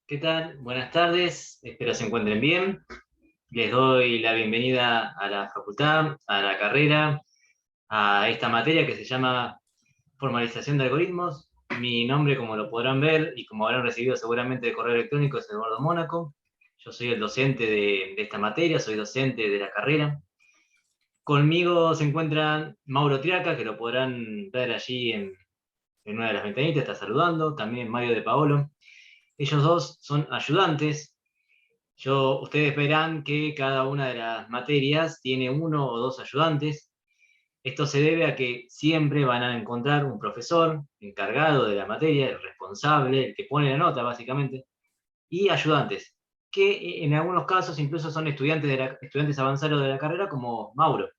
¿Qué tal? Buenas tardes, espero se encuentren bien. Les doy la bienvenida a la facultad, a la carrera, a esta materia que se llama formalización de algoritmos. Mi nombre, como lo podrán ver y como habrán recibido seguramente de correo electrónico, es Eduardo Mónaco. Yo soy el docente de esta materia, soy docente de la carrera. Conmigo se encuentran Mauro Triaca, que lo podrán ver allí en una de las ventanitas, está saludando. También Mario de Paolo. Ellos dos son ayudantes. Ustedes verán que cada una de las materias tiene uno o dos ayudantes. Esto se debe a que siempre van a encontrar un profesor encargado de la materia, el responsable, el que pone la nota básicamente, y ayudantes, que en algunos casos incluso son estudiantes avanzados de la carrera como Mauro.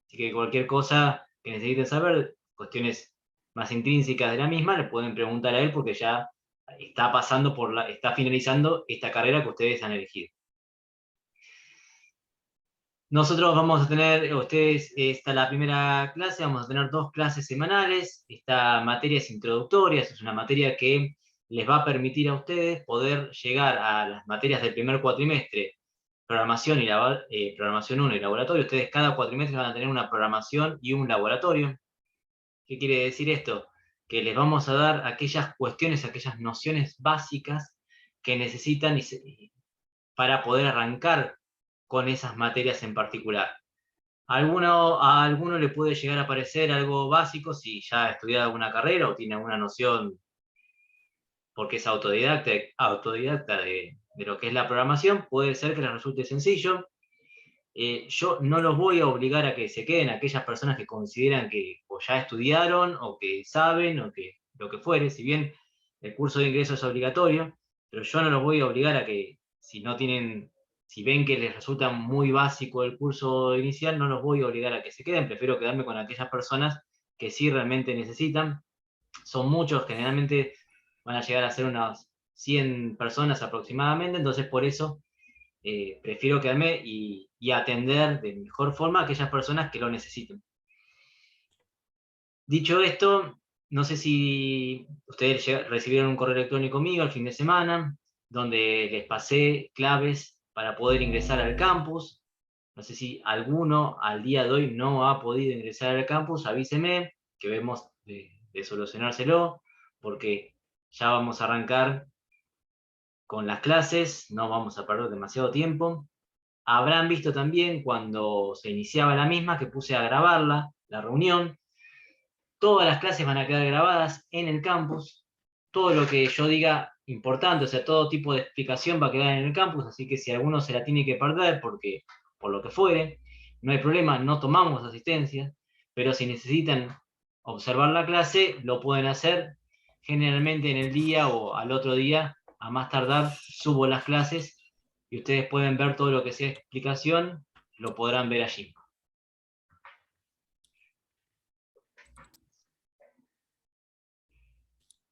Así que cualquier cosa que necesiten saber, cuestiones más intrínsecas de la misma, le pueden preguntar a él porque ya está finalizando esta carrera que ustedes han elegido. Nosotros vamos a tener, ustedes, esta es la primera clase, vamos a tener 2 clases semanales. Esta materia es introductoria, es una materia que les va a permitir a ustedes poder llegar a las materias del primer cuatrimestre, programación, programación 1 y laboratorio. Ustedes cada cuatrimestre van a tener una programación y un laboratorio. ¿Qué quiere decir esto? Que les vamos a dar aquellas cuestiones, aquellas nociones básicas que necesitan para poder arrancar con esas materias en particular. A alguno le puede llegar a parecer algo básico si ya ha estudiado alguna carrera o tiene alguna noción porque es autodidacta de lo que es la programación, puede ser que les resulte sencillo. Yo no los voy a obligar a que se queden aquellas personas que consideran que o ya estudiaron o que saben o que lo que fuere, si bien el curso de ingreso es obligatorio, pero yo no los voy a obligar a que si no tienen, si ven que les resulta muy básico el curso inicial, no los voy a obligar a que se queden, prefiero quedarme con aquellas personas que sí realmente necesitan. Son muchos, generalmente van a llegar a ser unas 100 personas aproximadamente, entonces por eso prefiero quedarme y atender de mejor forma a aquellas personas que lo necesiten. Dicho esto, no sé si ustedes recibieron un correo electrónico mío el fin de semana, donde les pasé claves para poder ingresar al campus. No sé si alguno al día de hoy no ha podido ingresar al campus, avíseme, que vemos de solucionárselo, porque ya vamos a arrancar con las clases, no vamos a perder demasiado tiempo. Habrán visto también cuando se iniciaba la misma que puse a grabarla, la reunión. Todas las clases van a quedar grabadas en el campus. Todo lo que yo diga importante, o sea, todo tipo de explicación va a quedar en el campus, así que si alguno se la tiene que perder por lo que fuere, no hay problema, no tomamos asistencia, pero si necesitan observar la clase, lo pueden hacer generalmente en el día o al otro día, a más tardar, subo las clases y ustedes pueden ver todo lo que sea explicación, lo podrán ver allí.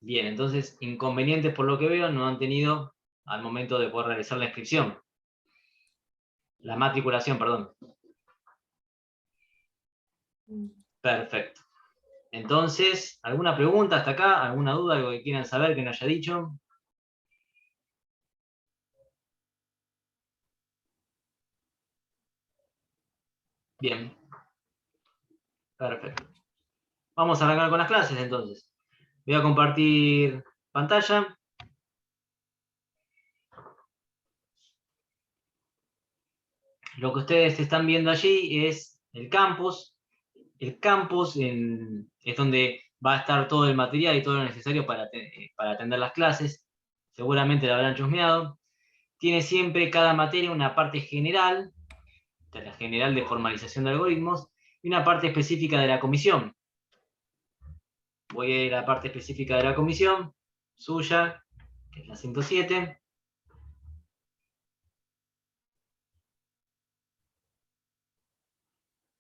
Bien, entonces inconvenientes por lo que veo no han tenido al momento de poder realizar la inscripción. La matriculación, perdón. Perfecto. Entonces, ¿alguna pregunta hasta acá? ¿Alguna duda? ¿Algo que quieran saber que no haya dicho? Bien, perfecto. Vamos a arrancar con las clases entonces. Voy a compartir pantalla. Lo que ustedes están viendo allí es el campus. El campus es donde va a estar todo el material y todo lo necesario para atender las clases. Seguramente lo habrán chusmeado. Tiene siempre cada materia una parte general, la general de formalización de algoritmos, y una parte específica de la comisión. Voy a ir a la parte específica de la comisión, suya, que es la 107.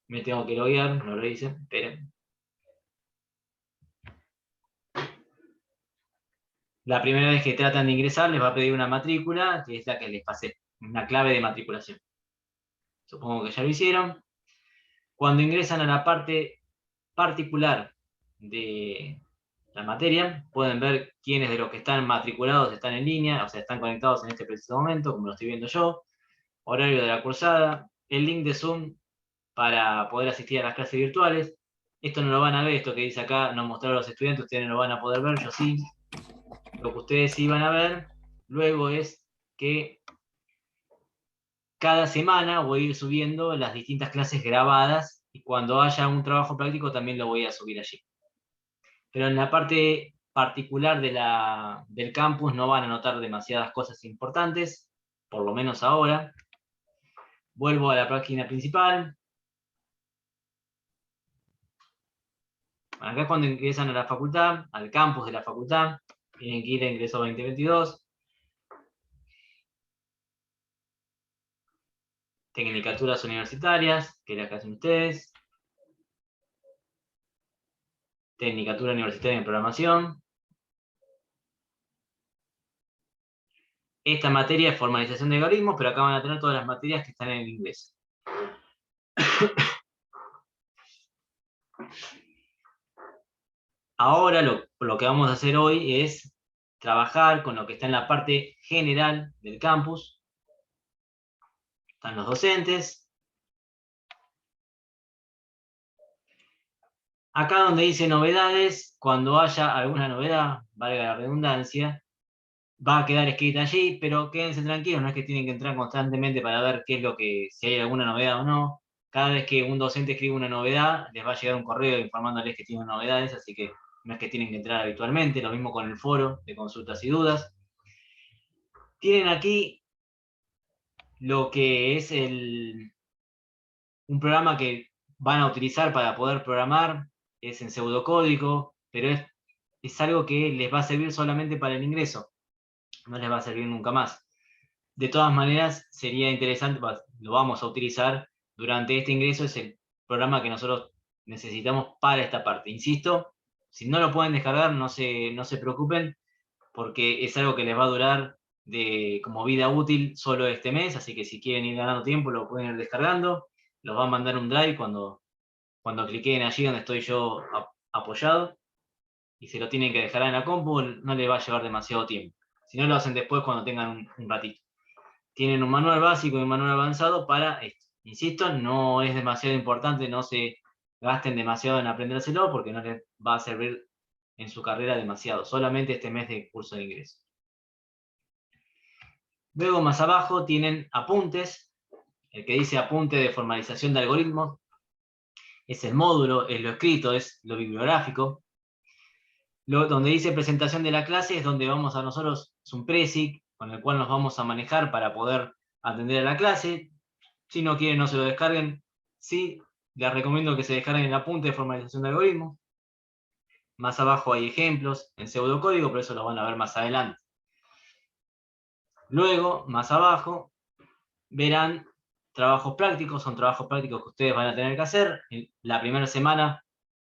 Me tengo que loguear, no lo hice, esperen. La primera vez que tratan de ingresar les va a pedir una matrícula, que es la que les pasé, una clave de matriculación. Supongo que ya lo hicieron. Cuando ingresan a la parte particular de la materia. Pueden ver quiénes de los que están matriculados están en línea, o sea, están conectados en este preciso momento, como lo estoy viendo yo. Horario de la cursada, el link de Zoom para poder asistir a las clases virtuales. Esto no lo van a ver, esto que dice acá, no mostrar a los estudiantes, ustedes no lo van a poder ver, yo sí. Lo que ustedes sí van a ver luego es que cada semana voy a ir subiendo las distintas clases grabadas y cuando haya un trabajo práctico también lo voy a subir allí. Pero en la parte particular del campus no van a notar demasiadas cosas importantes, por lo menos ahora. Vuelvo a la página principal. Acá es cuando ingresan a la facultad, al campus de la facultad, tienen que ir a ingreso 2022. Tecnicaturas universitarias, que es la que hacen ustedes. Tecnicatura universitaria en programación. Esta materia es formalización de algoritmos, pero acá van a tener todas las materias que están en inglés. Ahora lo que vamos a hacer hoy es trabajar con lo que está en la parte general del campus. Están los docentes. Acá donde dice novedades, cuando haya alguna novedad, valga la redundancia, va a quedar escrita allí, pero quédense tranquilos, no es que tienen que entrar constantemente para ver qué es lo que, si hay alguna novedad o no. Cada vez que un docente escribe una novedad, les va a llegar un correo informándoles que tienen novedades, así que no es que tienen que entrar habitualmente, lo mismo con el foro de consultas y dudas. Tienen aquí lo que es un programa que van a utilizar para poder programar, es en pseudocódigo, pero es algo que les va a servir solamente para el ingreso, no les va a servir nunca más. De todas maneras, sería interesante, lo vamos a utilizar durante este ingreso, es el programa que nosotros necesitamos para esta parte. Insisto, si no lo pueden descargar, no se preocupen, porque es algo que les va a durar como vida útil solo este mes, así que si quieren ir ganando tiempo, lo pueden ir descargando, los va a mandar un drive cuando cliquen allí donde estoy yo apoyado, y se lo tienen que dejar en la compu, no les va a llevar demasiado tiempo. Si no, lo hacen después cuando tengan un ratito. Tienen un manual básico y un manual avanzado para esto. Insisto, no es demasiado importante, no se gasten demasiado en aprendérselo porque no les va a servir en su carrera demasiado, solamente este mes de curso de ingreso. Luego más abajo tienen apuntes, el que dice apunte de formalización de algoritmos, es el módulo, es lo escrito, es lo bibliográfico. Donde dice presentación de la clase es donde vamos a nosotros, es un presic con el cual nos vamos a manejar para poder atender a la clase. Si no quieren, no se lo descarguen. Sí, les recomiendo que se descarguen el apunte de formalización de algoritmos. Más abajo hay ejemplos en pseudocódigo, pero eso lo van a ver más adelante. Luego, más abajo, verán trabajos prácticos, son trabajos prácticos que ustedes van a tener que hacer. En la primera semana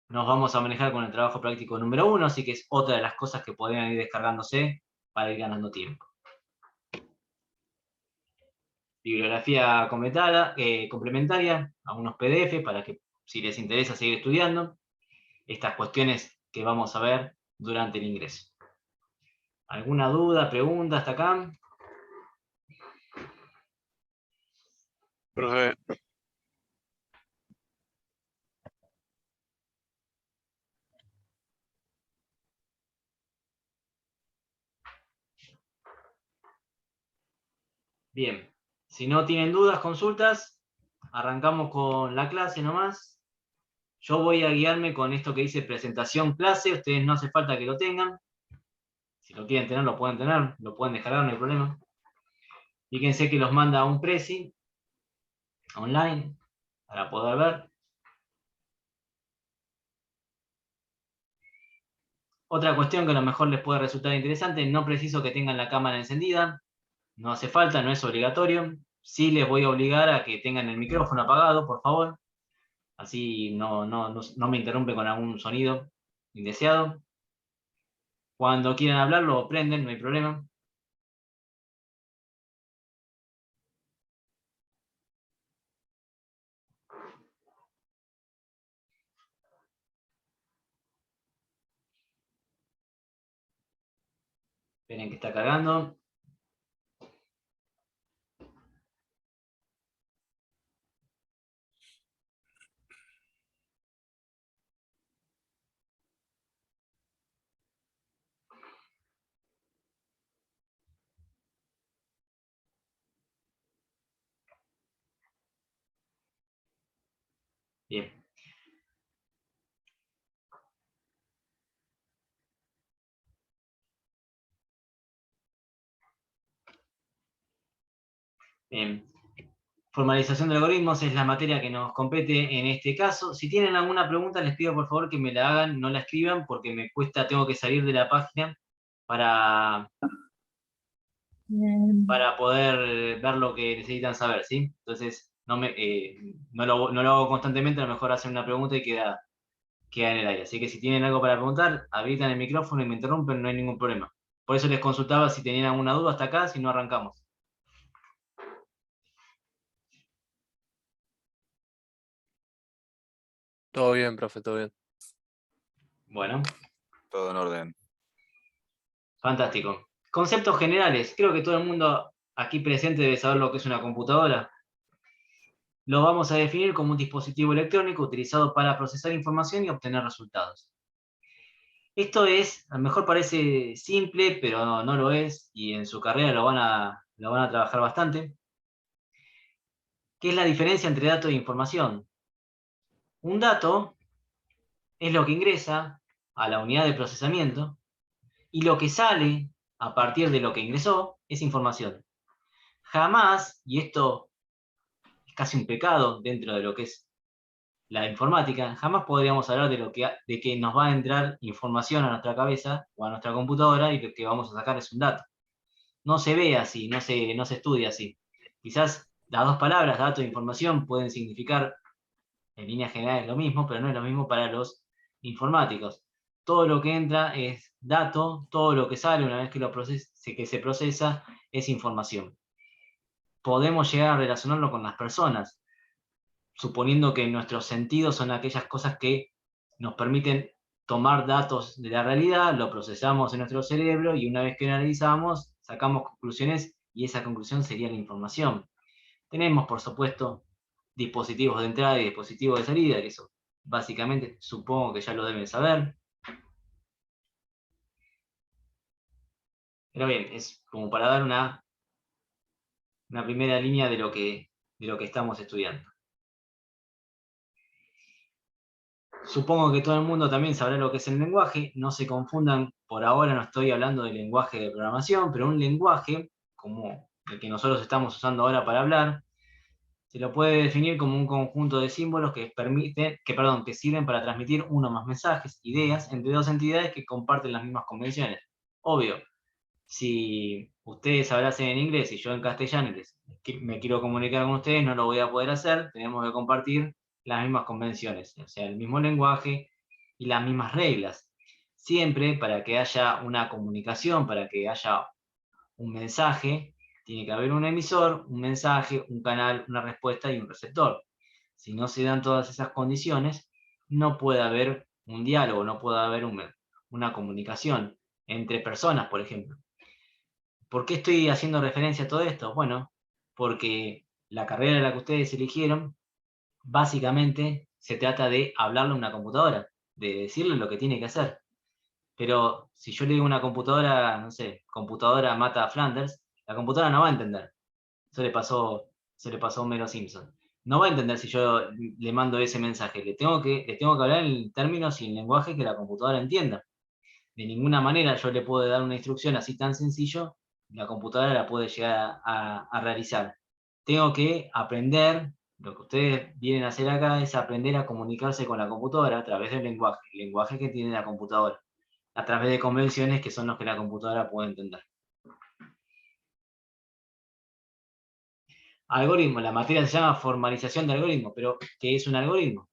nos vamos a manejar con el trabajo práctico número 1, así que es otra de las cosas que podrían ir descargándose para ir ganando tiempo. Bibliografía complementaria, algunos PDF para que si les interesa seguir estudiando estas cuestiones que vamos a ver durante el ingreso. ¿Alguna duda, pregunta hasta acá? Profe, Bien, si no tienen dudas, consultas, arrancamos con la clase nomás. Yo voy a guiarme con esto que dice presentación clase, ustedes no hace falta que lo tengan. Si lo quieren tener, lo pueden tener, lo pueden descargar, no hay problema. Fíjense que los manda a un Prezi online para poder ver. Otra cuestión que a lo mejor les puede resultar interesante, no preciso que tengan la cámara encendida, no hace falta, no es obligatorio. Sí les voy a obligar a que tengan el micrófono apagado, por favor. Así no me interrumpe con algún sonido indeseado. Cuando quieran hablar, lo prenden, no hay problema. Esperen que está cargando. Bien. Bien. Formalización de algoritmos es la materia que nos compete en este caso. Si tienen alguna pregunta, les pido por favor que me la hagan, no la escriban, porque me cuesta, tengo que salir de la página para, para poder ver lo que necesitan saber, ¿sí? Entonces, no lo hago constantemente, a lo mejor hacen una pregunta y queda en el aire. Así que si tienen algo para preguntar, habilitan el micrófono y me interrumpen, no hay ningún problema. Por eso les consultaba si tenían alguna duda hasta acá, si no arrancamos. Todo bien, profe, todo bien. Bueno, Todo en orden. fantástico. Conceptos generales. Creo que todo el mundo aquí presente debe saber lo que es una computadora. Lo vamos a definir como un dispositivo electrónico utilizado para procesar información y obtener resultados. Esto es, a lo mejor parece simple, pero no lo es, y en su carrera lo van a trabajar bastante. ¿Qué es la diferencia entre dato e información? Un dato es lo que ingresa a la unidad de procesamiento y lo que sale a partir de lo que ingresó es información. Jamás, y esto es casi un pecado dentro de lo que es la informática, jamás podríamos hablar de que nos va a entrar información a nuestra cabeza o a nuestra computadora y lo que vamos a sacar es un dato. No se ve así, no se estudia así. Quizás las dos palabras, dato e información, pueden significar en líneas generales lo mismo, pero no es lo mismo para los informáticos. Todo lo que entra es dato, todo lo que sale una vez que se procesa es información. Podemos llegar a relacionarlo con las personas, suponiendo que nuestros sentidos son aquellas cosas que nos permiten tomar datos de la realidad, lo procesamos en nuestro cerebro y una vez que analizamos, sacamos conclusiones y esa conclusión sería la información. Tenemos, por supuesto, dispositivos de entrada y dispositivos de salida, que eso básicamente supongo que ya lo deben saber. Pero bien, es como para dar una primera línea de lo que estamos estudiando. Supongo que todo el mundo también sabrá lo que es el lenguaje, no se confundan, por ahora no estoy hablando de lenguaje de programación, pero un lenguaje, como el que nosotros estamos usando ahora para hablar, se lo puede definir como un conjunto de símbolos que sirven para transmitir uno o más mensajes, ideas, entre dos entidades que comparten las mismas convenciones. Obvio, si ustedes hablasen en inglés y yo en castellano me quiero comunicar con ustedes, no lo voy a poder hacer, tenemos que compartir las mismas convenciones, o sea, el mismo lenguaje y las mismas reglas. Siempre para que haya una comunicación, para que haya un mensaje, tiene que haber un emisor, un mensaje, un canal, una respuesta y un receptor. Si no se dan todas esas condiciones, no puede haber un diálogo, no puede haber una comunicación entre personas, por ejemplo. ¿Por qué estoy haciendo referencia a todo esto? Bueno, porque la carrera en la que ustedes eligieron, básicamente se trata de hablarle a una computadora, de decirle lo que tiene que hacer. Pero si yo le digo a una computadora, no sé, computadora mata a Flanders, la computadora no va a entender. Eso le pasó a Homero Simpson. No va a entender si yo le mando ese mensaje. Le tengo que hablar en términos y en lenguaje que la computadora entienda. De ninguna manera yo le puedo dar una instrucción así tan sencillo, la computadora la puede llegar a realizar. Tengo que aprender, lo que ustedes vienen a hacer acá es aprender a comunicarse con la computadora a través del lenguaje, el lenguaje que tiene la computadora, a través de convenciones que son los que la computadora puede entender. Algoritmo, la materia se llama formalización de algoritmo, pero ¿qué es un algoritmo?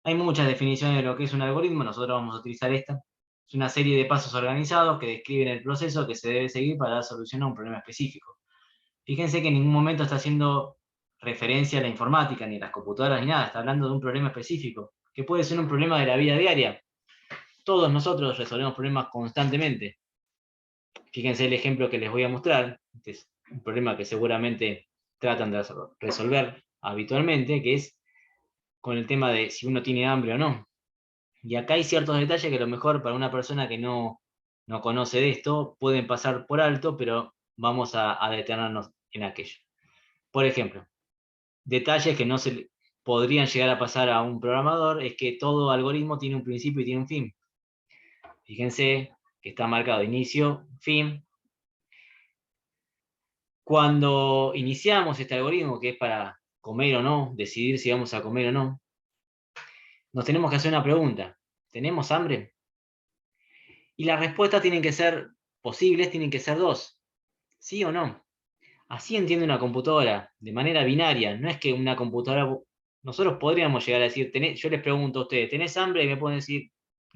Hay muchas definiciones de lo que es un algoritmo, nosotros vamos a utilizar esta. Es una serie de pasos organizados que describen el proceso que se debe seguir para dar solución a un problema específico. Fíjense que en ningún momento está haciendo referencia a la informática, ni a las computadoras, ni nada, está hablando de un problema específico, que puede ser un problema de la vida diaria. Todos nosotros resolvemos problemas constantemente. Fíjense el ejemplo que les voy a mostrar. Este es un problema que seguramente tratan de resolver habitualmente, que es con el tema de si uno tiene hambre o no. Y acá hay ciertos detalles que a lo mejor para una persona que no conoce de esto pueden pasar por alto, pero vamos a detenernos en aquello. Por ejemplo, detalles que no se podrían llegar a pasar a un programador es que todo algoritmo tiene un principio y tiene un fin. Fíjense que está marcado inicio, fin. Cuando iniciamos este algoritmo, que es para comer o no, decidir si vamos a comer o no, nos tenemos que hacer una pregunta. ¿Tenemos hambre? Y las respuestas tienen que ser posibles, tienen que ser dos. ¿Sí o no? Así entiende una computadora, de manera binaria. No es que una computadora... Nosotros podríamos llegar a decir, yo les pregunto a ustedes, ¿tenés hambre? Y me pueden decir,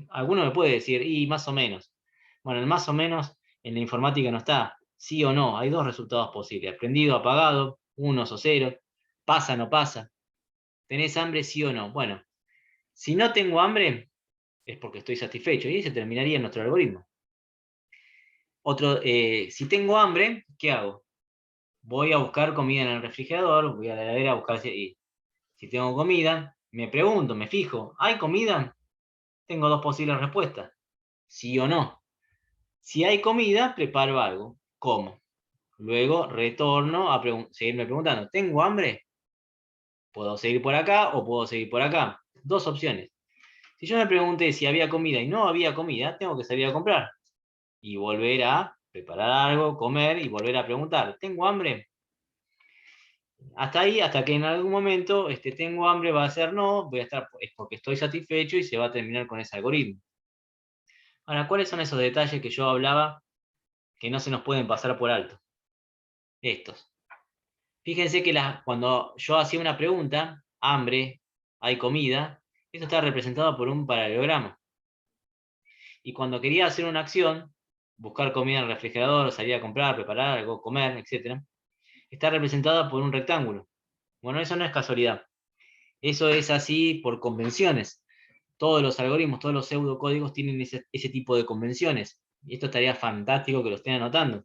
alguno me puede decir, y más o menos. Bueno, el más o menos en la informática no está. Sí o no, hay dos resultados posibles. Prendido, apagado, unos o ceros, pasa, no pasa. ¿Tenés hambre? Sí o no. Bueno, si no tengo hambre, es porque estoy satisfecho. Y ahí se terminaría nuestro algoritmo. Si tengo hambre, ¿qué hago? Voy a buscar comida en el refrigerador, voy a la heladera a buscar si tengo comida, me pregunto, me fijo, ¿hay comida? Tengo dos posibles respuestas, sí o no. Si hay comida, preparo algo, como. Luego retorno a seguirme preguntando, ¿tengo hambre? ¿Puedo seguir por acá o puedo seguir por acá? Dos opciones. Si yo me pregunté si había comida y no había comida, tengo que salir a comprar y volver a preparar algo, comer y volver a preguntar, ¿tengo hambre? Hasta ahí, hasta que en algún momento tengo hambre, va a ser no, voy a estar, es porque estoy satisfecho y se va a terminar con ese algoritmo. Ahora, ¿cuáles son esos detalles que yo hablaba que no se nos pueden pasar por alto? Estos. Fíjense que cuando yo hacía una pregunta, hambre, hay comida, eso está representado por un paralelogramo. Y cuando quería hacer una acción, buscar comida en el refrigerador, salir a comprar, preparar algo, comer, etc., está representada por un rectángulo. Bueno, eso no es casualidad. Eso es así por convenciones. Todos los algoritmos, todos los pseudocódigos tienen ese tipo de convenciones. Y esto estaría fantástico que lo estén anotando.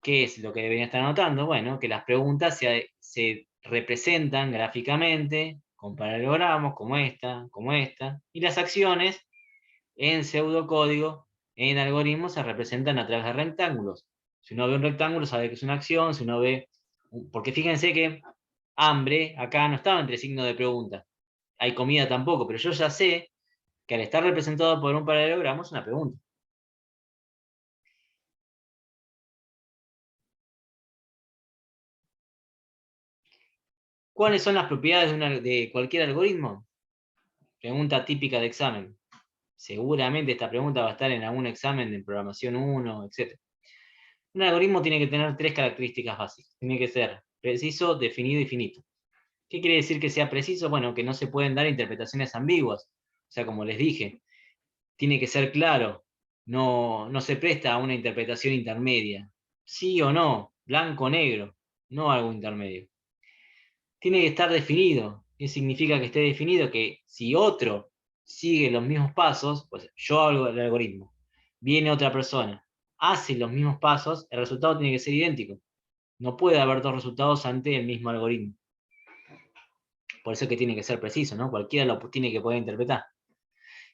¿Qué es lo que deberían estar anotando? Bueno, que las preguntas se representan gráficamente con paralelogramas como esta, y las acciones en pseudocódigo, en algoritmos, se representan a través de rectángulos. Si uno ve un rectángulo, sabe que es una acción, si uno ve... Porque fíjense que hambre acá no estaba entre signos de pregunta. Hay comida tampoco, pero yo ya sé que al estar representado por un paralelogramo es una pregunta. ¿Cuáles son las propiedades de cualquier algoritmo? Pregunta típica de examen. Seguramente esta pregunta va a estar en algún examen de programación 1, etc. Un algoritmo tiene que tener tres características básicas. Tiene que ser preciso, definido y finito. ¿Qué quiere decir que sea preciso? Bueno, que no se pueden dar interpretaciones ambiguas. O sea, como les dije, tiene que ser claro. No se presta a una interpretación intermedia. Sí o no, blanco o negro, no algo intermedio. Tiene que estar definido. ¿Qué significa que esté definido? Que si otro sigue los mismos pasos, pues yo hago el algoritmo, viene otra persona, hace los mismos pasos, el resultado tiene que ser idéntico. No puede haber dos resultados ante el mismo algoritmo. Por eso es que tiene que ser preciso, ¿no? Cualquiera lo tiene que poder interpretar.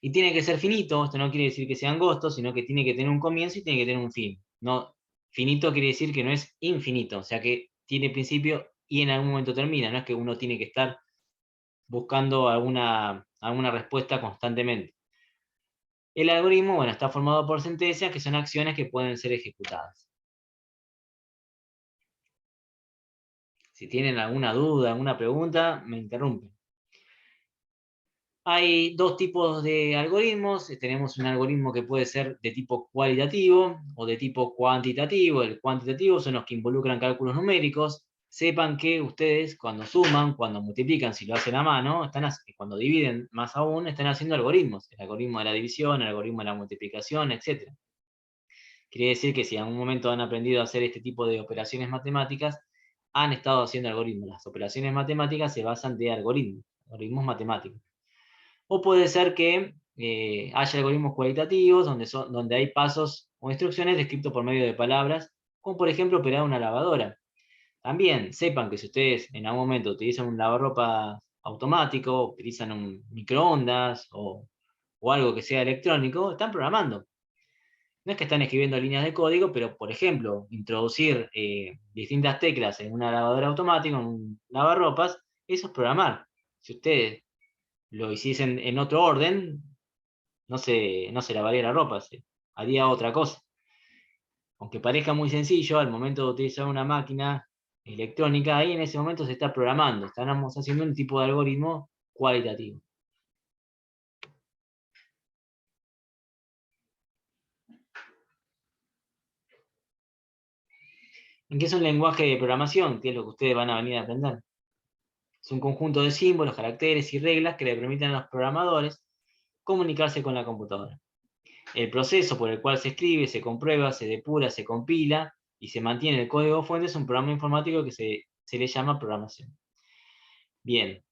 Y tiene que ser finito, esto no quiere decir que sea angosto, sino que tiene que tener un comienzo y tiene que tener un fin. No, finito quiere decir que no es infinito, o sea que tiene principio y en algún momento termina, no es que uno tiene que estar buscando alguna respuesta constantemente. El algoritmo, bueno, está formado por sentencias que son acciones que pueden ser ejecutadas. Si tienen alguna duda, alguna pregunta, me interrumpen. Hay dos tipos de algoritmos. Tenemos un algoritmo que puede ser de tipo cualitativo o de tipo cuantitativo. El cuantitativo son los que involucran cálculos numéricos. Sepan que ustedes cuando suman, cuando multiplican, si lo hacen a mano, cuando dividen más aún, están haciendo algoritmos. El algoritmo de la división, el algoritmo de la multiplicación, etc. Quiere decir que si en algún momento han aprendido a hacer este tipo de operaciones matemáticas, han estado haciendo algoritmos. Las operaciones matemáticas se basan de algoritmos matemáticos. O puede ser que hay algoritmos cualitativos donde hay pasos o instrucciones descritos por medio de palabras, como por ejemplo operar una lavadora. También sepan que si ustedes en algún momento utilizan un lavarropa automático, utilizan un microondas o algo que sea electrónico, están programando. No es que están escribiendo líneas de código, pero por ejemplo, introducir distintas teclas en una lavadora automática, en un lavarropas, eso es programar. Si ustedes lo hiciesen en otro orden, no se lavaría la ropa, se haría otra cosa. Aunque parezca muy sencillo, al momento de utilizar una máquina electrónica, ahí en ese momento se está programando, estamos haciendo un tipo de algoritmo cualitativo. ¿En qué es un lenguaje de programación? ¿Qué es lo que ustedes van a venir a aprender? Es un conjunto de símbolos, caracteres y reglas que le permiten a los programadores comunicarse con la computadora. El proceso por el cual se escribe, se comprueba, se depura, se compila y se mantiene el código fuente es un programa informático que se le llama programación. Bien,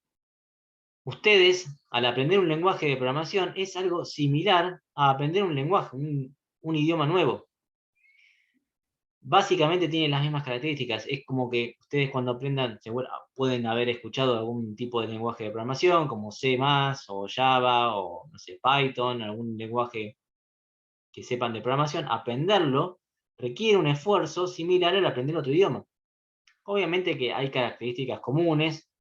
ustedes al aprender un lenguaje de programación es algo similar a aprender un lenguaje, un idioma nuevo. Básicamente tiene las mismas características. Es como que ustedes cuando aprendan, pueden haber escuchado algún tipo de lenguaje de programación, como C+, o Java, o no sé, Python, algún lenguaje que sepan de programación. Aprenderlo requiere un esfuerzo similar al aprender otro idioma. Obviamente que hay características comunes,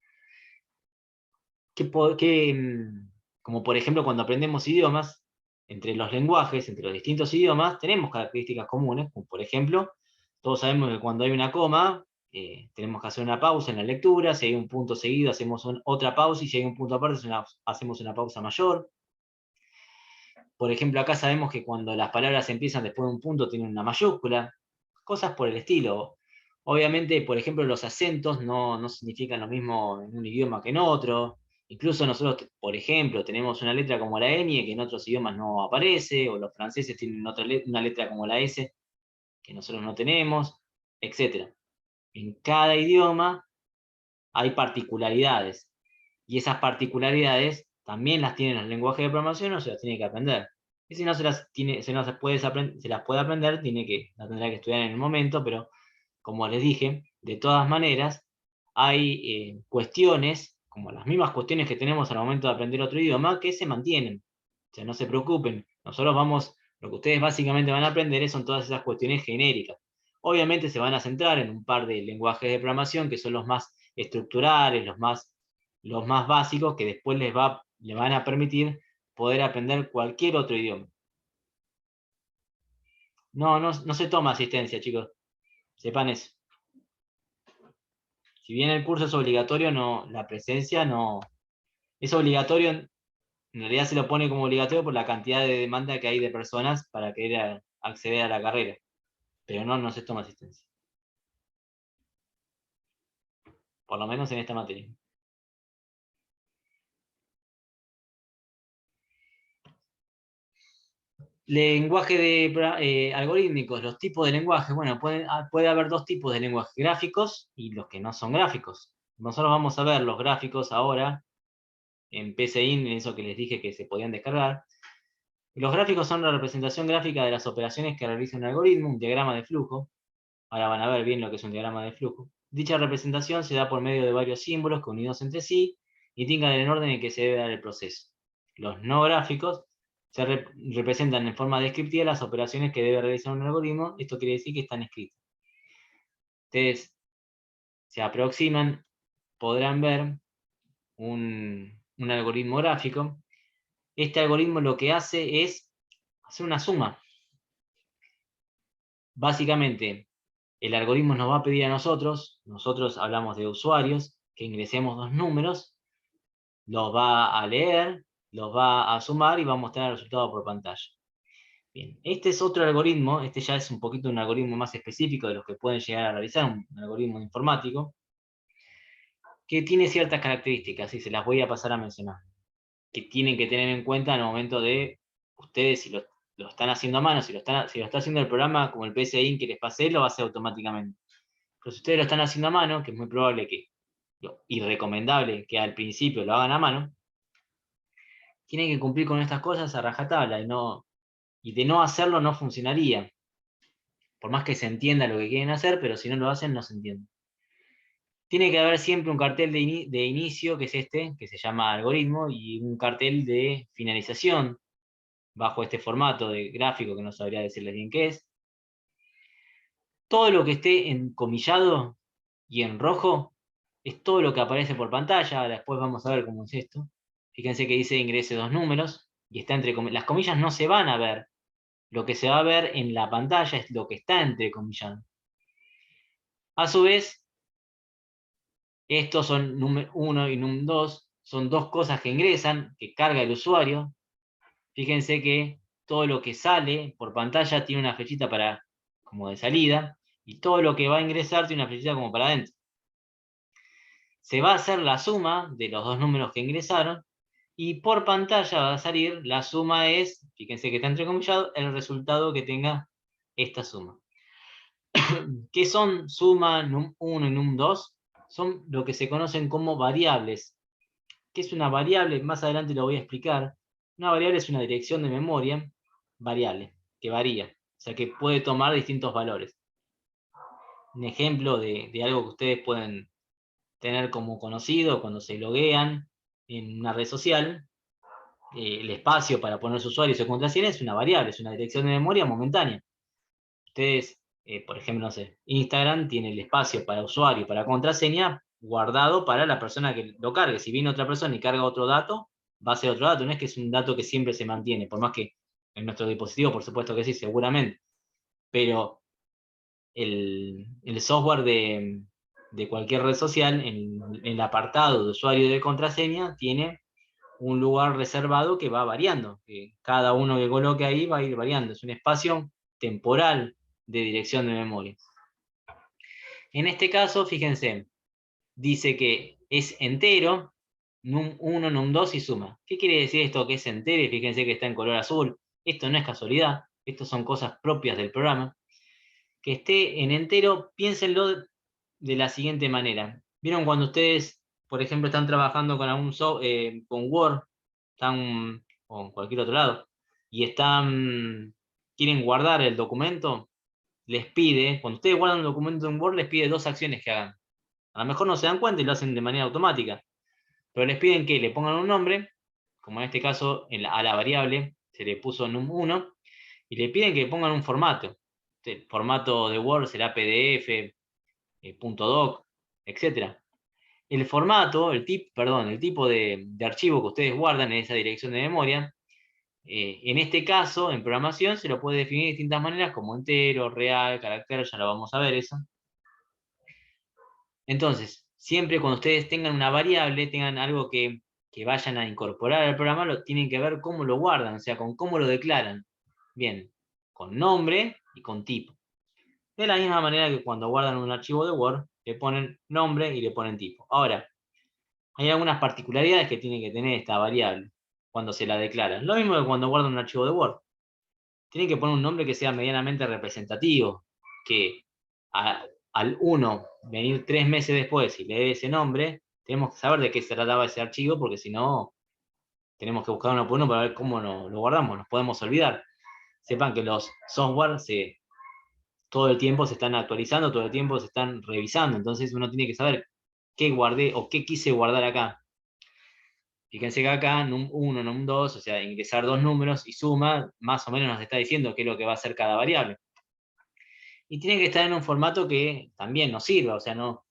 como por ejemplo cuando aprendemos idiomas, entre los lenguajes, entre los distintos idiomas, tenemos características comunes, como por ejemplo, todos sabemos que cuando hay una coma, tenemos que hacer una pausa en la lectura, si hay un punto seguido hacemos otra pausa, y si hay un punto aparte hacemos una pausa mayor. Por ejemplo, acá sabemos que cuando las palabras empiezan después de un punto tienen una mayúscula, cosas por el estilo. Obviamente, por ejemplo, los acentos no significan lo mismo en un idioma que en otro. Incluso nosotros, por ejemplo, tenemos una letra como la ñ que en otros idiomas no aparece, o los franceses tienen una letra como la S que nosotros no tenemos, etc. En cada idioma hay particularidades, y esas particularidades también las tienen los lenguajes de programación o se las tiene que aprender. Y si no se las puede aprender, la tendrá que estudiar en el momento, pero como les dije, de todas maneras, hay cuestiones, como las mismas cuestiones que tenemos al momento de aprender otro idioma, que se mantienen. O sea, no se preocupen. Lo que ustedes básicamente van a aprender son todas esas cuestiones genéricas. Obviamente se van a centrar en un par de lenguajes de programación que son los más estructurales, los más básicos, que después les van a permitir poder aprender cualquier otro idioma. No se toma asistencia, chicos. Sepan eso. Si bien el curso es obligatorio, la presencia no. Es obligatorio, en realidad se lo pone como obligatorio por la cantidad de demanda que hay de personas para querer acceder a la carrera. Pero no se toma asistencia. Por lo menos en esta materia. Lenguaje algorítmicos, los tipos de lenguaje. Bueno, puede haber dos tipos de lenguajes, gráficos y los que no son gráficos. Nosotros vamos a ver los gráficos ahora en PCIN, en eso que les dije que se podían descargar. Los gráficos son la representación gráfica de las operaciones que realiza un algoritmo, un diagrama de flujo. Ahora van a ver bien lo que es un diagrama de flujo. Dicha representación se da por medio de varios símbolos que unidos entre sí indican el orden en que se debe dar el proceso. Los no gráficos se representan en forma descriptiva las operaciones que debe realizar un algoritmo. Esto quiere decir que están escritas. Ustedes se aproximan, podrán ver un algoritmo gráfico. Este algoritmo lo que hace es hacer una suma. Básicamente, el algoritmo nos va a pedir a nosotros hablamos de usuarios, que ingresemos dos números, los va a leer, los va a sumar y va a mostrar el resultado por pantalla. Bien, este es otro algoritmo, este ya es un poquito un algoritmo más específico de los que pueden llegar a realizar, un algoritmo informático, que tiene ciertas características y se las voy a pasar a mencionar, que tienen que tener en cuenta al momento de ustedes, si lo están haciendo a mano, si lo está haciendo el programa como el PSI que les pasé, lo va a hacer automáticamente. Pero si ustedes lo están haciendo a mano, que es muy probable y recomendable que al principio lo hagan a mano, tienen que cumplir con estas cosas a rajatabla, y de no hacerlo no funcionaría. Por más que se entienda lo que quieren hacer, pero si no lo hacen, no se entiende. Tiene que haber siempre un cartel de inicio, que es este, que se llama algoritmo, y un cartel de finalización, bajo este formato de gráfico que no sabría decirles bien qué es. Todo lo que esté encomillado y en rojo es todo lo que aparece por pantalla. Ahora después vamos a ver cómo es esto. Fíjense que dice ingrese 2 números, y está entre las comillas no se van a ver. Lo que se va a ver en la pantalla es lo que está entrecomillado. A su vez, estos son num 1 y num 2, son dos cosas que ingresan, que carga el usuario. Fíjense que todo lo que sale por pantalla tiene una flechita para, como de salida, y todo lo que va a ingresar tiene una flechita como para adentro. Se va a hacer la suma de los dos números que ingresaron, y por pantalla va a salir, la suma es, fíjense que está entrecomillado, el resultado que tenga esta suma. ¿Qué son suma, num1 y num2? Son lo que se conocen como variables. ¿Qué es una variable? Más adelante lo voy a explicar. Una variable es una dirección de memoria variable, que varía, o sea que puede tomar distintos valores. Un ejemplo de algo que ustedes pueden tener como conocido cuando se loguean en una red social, el espacio para poner su usuario y su contraseña es una variable, es una dirección de memoria momentánea. Ustedes, por ejemplo, no sé, Instagram tiene el espacio para usuario y para contraseña guardado para la persona que lo cargue. Si viene otra persona y carga otro dato, va a ser otro dato. No es que es un dato que siempre se mantiene, por más que en nuestro dispositivo, por supuesto que sí, seguramente. Pero el software de cualquier red social, en el apartado de usuario y de contraseña, tiene un lugar reservado que va variando, que cada uno que coloque ahí va a ir variando, es un espacio temporal de dirección de memoria. En este caso, fíjense, dice que es entero, num1, num2 y suma. ¿Qué quiere decir esto que es entero? Y fíjense que está en color azul. Esto no es casualidad, esto son cosas propias del programa. Que esté en entero, piénsenlo de la siguiente manera. ¿Vieron cuando ustedes, por ejemplo, están trabajando con con Word, están, o en cualquier otro lado, y quieren guardar el documento? Les pide, cuando ustedes guardan un documento en Word, les pide dos acciones que hagan. A lo mejor no se dan cuenta y lo hacen de manera automática, pero les piden que le pongan un nombre, como en este caso a la variable se le puso num1, y le piden que le pongan un formato. El formato de Word será PDF, .doc, etc. El formato, el tipo de archivo que ustedes guardan en esa dirección de memoria, en este caso, en programación, se lo puede definir de distintas maneras, como entero, real, carácter, ya lo vamos a ver eso. Entonces, siempre cuando ustedes tengan una variable, tengan algo que vayan a incorporar al programa, tienen que ver cómo lo guardan, o sea, con cómo lo declaran. Bien, con nombre y con tipo. De la misma manera que cuando guardan un archivo de Word, le ponen nombre y le ponen tipo. Ahora, hay algunas particularidades que tiene que tener esta variable cuando se la declaran. Lo mismo que cuando guardan un archivo de Word. Tienen que poner un nombre que sea medianamente representativo, que al uno venir 3 meses después y leer ese nombre, tenemos que saber de qué se trataba ese archivo, porque si no, tenemos que buscar uno por uno para ver cómo lo guardamos, nos podemos olvidar. Sepan que los software todo el tiempo se están actualizando, todo el tiempo se están revisando, entonces uno tiene que saber qué guardé o qué quise guardar acá. Fíjense que acá, num1, num2, o sea, ingresar dos números y suma, más o menos nos está diciendo qué es lo que va a hacer cada variable. Y tiene que estar en un formato que también nos sirva, o sea, no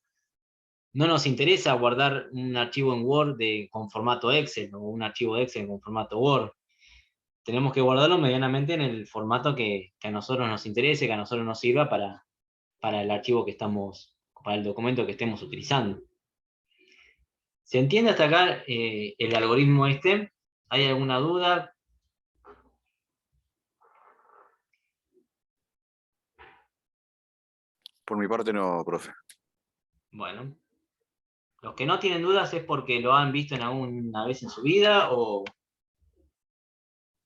nos interesa guardar un archivo en Word con formato Excel, o un archivo de Excel con formato Word. Tenemos que guardarlo medianamente en el formato que a nosotros nos interese, que a nosotros nos sirva para el archivo que estamos, para el documento que estemos utilizando. ¿Se entiende hasta acá el algoritmo este? ¿Hay alguna duda? Por mi parte no, profe. Bueno, los que no tienen dudas es porque lo han visto en alguna vez en su vida, o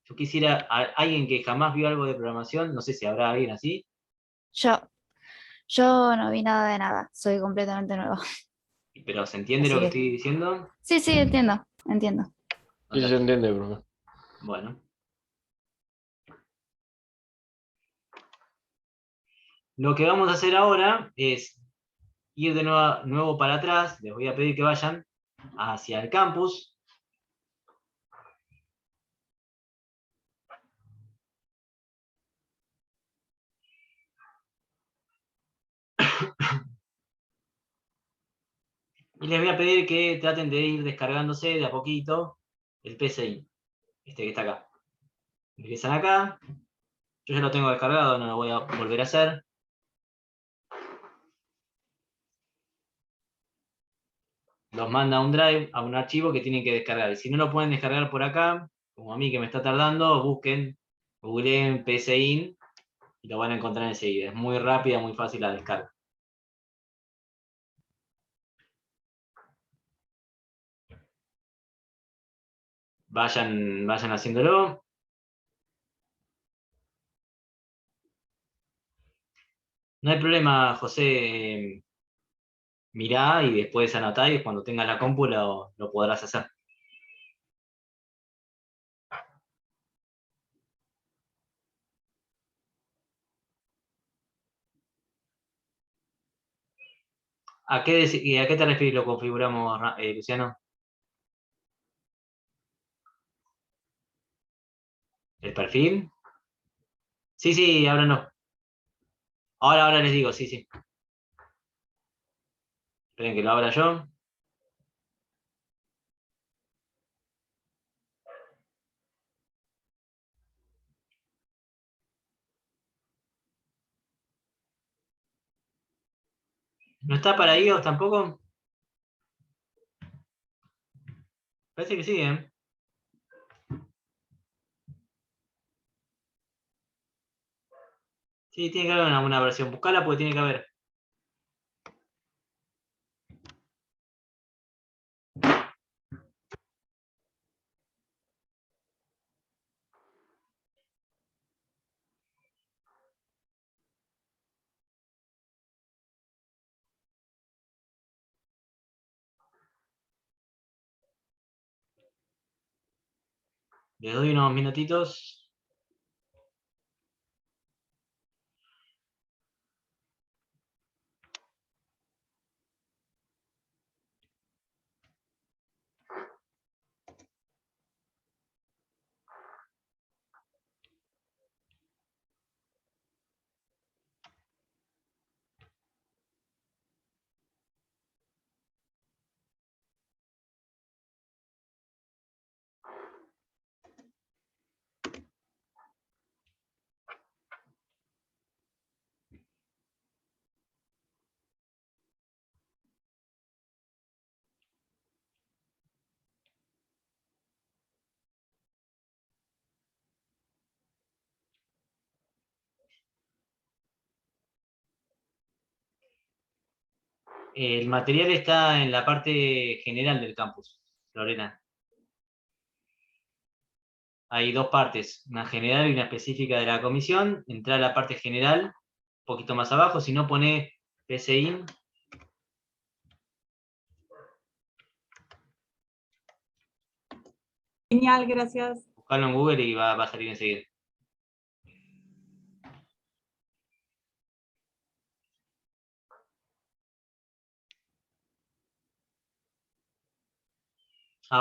yo quisiera, alguien que jamás vio algo de programación, no sé si habrá alguien así, Yo no vi nada de nada, soy completamente nueva. pero ¿se entiende lo Así que que estoy diciendo? sí, entiendo. Sí, se entiende, profe. Bueno. Lo que vamos a hacer ahora es ir de nuevo para atrás. Les voy a pedir que vayan hacia el campus. Y les voy a pedir que traten de ir descargándose de a poquito el PCI, este que está acá. Empiezan acá. Yo ya lo tengo descargado, no lo voy a volver a hacer. Los manda a un drive, a un archivo que tienen que descargar. Y si no lo pueden descargar por acá, como a mí que me está tardando, busquen, googleen PCIN y lo van a encontrar enseguida. Es muy rápida, muy fácil la descarga. Vayan haciéndolo. No hay problema, José. Mirá y después anotá y cuando tengas la compu lo podrás hacer. ¿A qué te refieres lo configuramos, Luciano? ¿El perfil? Sí, sí, ahora no. Ahora les digo, sí, sí. Esperen que lo abra yo. ¿No está para iOS tampoco? Parece que sí, ¿eh? Sí, tiene que haber una versión. Buscala porque tiene que haber. Les doy unos minutitos. El material está en la parte general del campus, Lorena. Hay dos partes, una general y una específica de la comisión. Entra a la parte general, un poquito más abajo. Si no, pone PCIN. Genial, gracias. Buscarlo en Google y va a salir enseguida.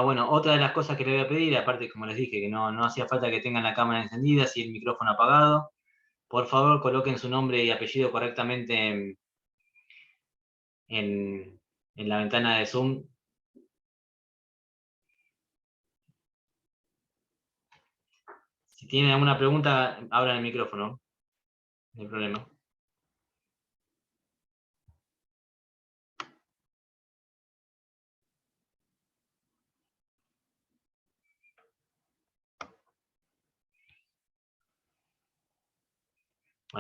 Bueno, otra de las cosas que le voy a pedir, aparte como les dije, que no hacía falta que tengan la cámara encendida y el micrófono apagado, por favor coloquen su nombre y apellido correctamente en la ventana de Zoom. Si tienen alguna pregunta, abran el micrófono, no hay problema.